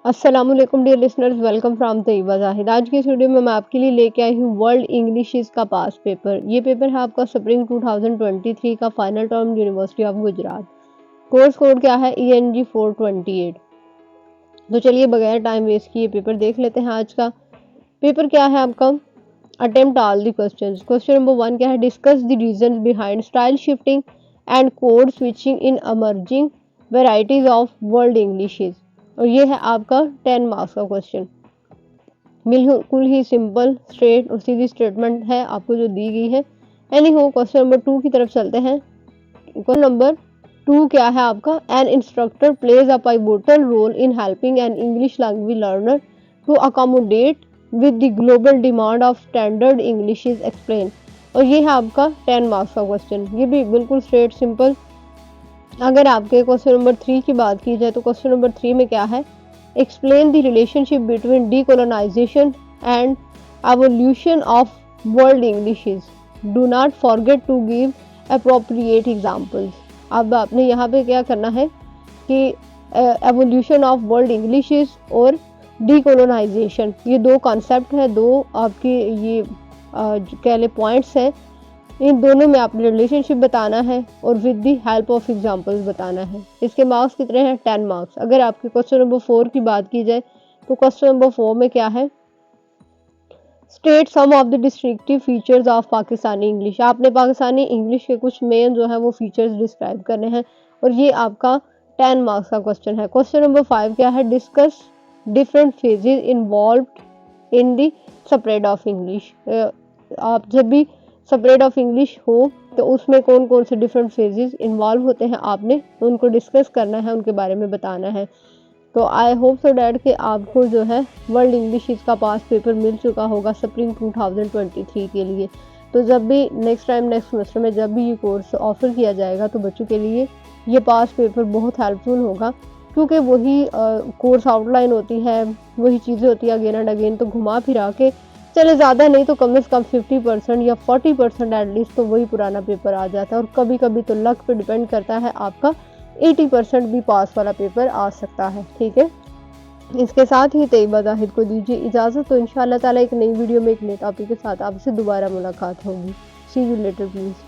अस्सलाम वालेकुम dear listeners, welcome from Tayyaba Zahid. आज की इस वीडियो में मैं आपके लिए लेके आई हूँ वर्ल्ड इंग्लिश का पास पेपर। ये पेपर है आपका स्प्रिंग 2023 का final term university of Gujarat. Course code क्या है ENG 428। तो चलिए बगैर टाइम वेस्ट किए पेपर देख लेते हैं। आज का पेपर क्या है आपका, attempt all the questions. Question number 1 क्या है, discuss the reason behind style shifting and code switching in emerging varieties of world Englishes. और ये है आपका 10 मार्क्स का क्वेश्चन। बिल्कुल ही सिंपल स्ट्रेट और सीधी स्टेटमेंट है आपको जो दी गई है। एनी हो, क्वेश्चन नंबर 2 की तरफ चलते हैं। क्वेश्चन नंबर 2 क्या है आपका, an instructor plays a pivotal role in helping an English language learner to accommodate with the global demand of standard English is explain. और ये है आपका 10 मार्क्स का क्वेश्चन। ये भी बिल्कुल स्ट्रेट सिंपल। अगर आपके क्वेश्चन नंबर 3 की बात की जाए तो क्वेश्चन नंबर 3 में क्या है, explain the relationship between decolonisation and evolution of world Englishes, do not forget to give appropriate examples. अब आपने यहाँ पे क्या करना है कि एवोल्यूशन ऑफ वर्ल्ड इंग्लिशेस और डीकोलोनाइजेशन, ये दो कॉन्सेप्ट है, दो आपके ये कह ले पॉइंट्स हैं। इन दोनों में आपने रिलेशनशिप बताना है और with the help of examples बताना है। इसके मार्क्स कितने हैं, 10 मार्क्स। अगर आपके क्वेश्चन नंबर 4 की बात की जाए तो क्वेश्चन नंबर 4 में क्या है, state some of the distinctive features of Pakistani English. आपने पाकिस्तानी इंग्लिश के कुछ मेन जो है वो फीचर्स डिस्क्राइब करने हैं और ये आपका 10 मार्क्स का क्वेश्चन है। क्वेश्चन नंबर 5 क्या है, discuss different phases involved in the spread of English. आप जब भी स्प्रेड ऑफ इंग्लिश हो तो उसमें कौन कौन से डिफरेंट फेजेस इन्वॉल्व होते हैं, आपने उनको डिस्कस करना है, उनके बारे में बताना है। तो आई होप सो डैट कि आपको जो है वर्ल्ड इंग्लिश का पास पेपर मिल चुका होगा स्प्रिंग 2023 के लिए। तो जब भी नेक्स्ट सेमेस्टर में जब भी ये कोर्स ऑफर किया जाएगा तो बच्चों के लिए ये पास पेपर बहुत हेल्पफुल होगा, क्योंकि वही कोर्स आउटलाइन होती है, वही चीज़ें होती है अगेन एंड अगेन। तो घुमा फिरा के चले ज़्यादा नहीं तो कम से कम 50% या 40% एटलीस्ट तो वही पुराना पेपर आ जाता है। और कभी कभी तो लक पे डिपेंड करता है, आपका 80% भी पास वाला पेपर आ सकता है। ठीक है, इसके साथ ही तैयबा जाहिद को दीजिए इजाज़त। तो इंशाअल्लाह ताला एक नई वीडियो में एक नए टॉपिक के साथ आपसे दोबारा मुलाकात होगी। सी यू लेटर प्लीज़।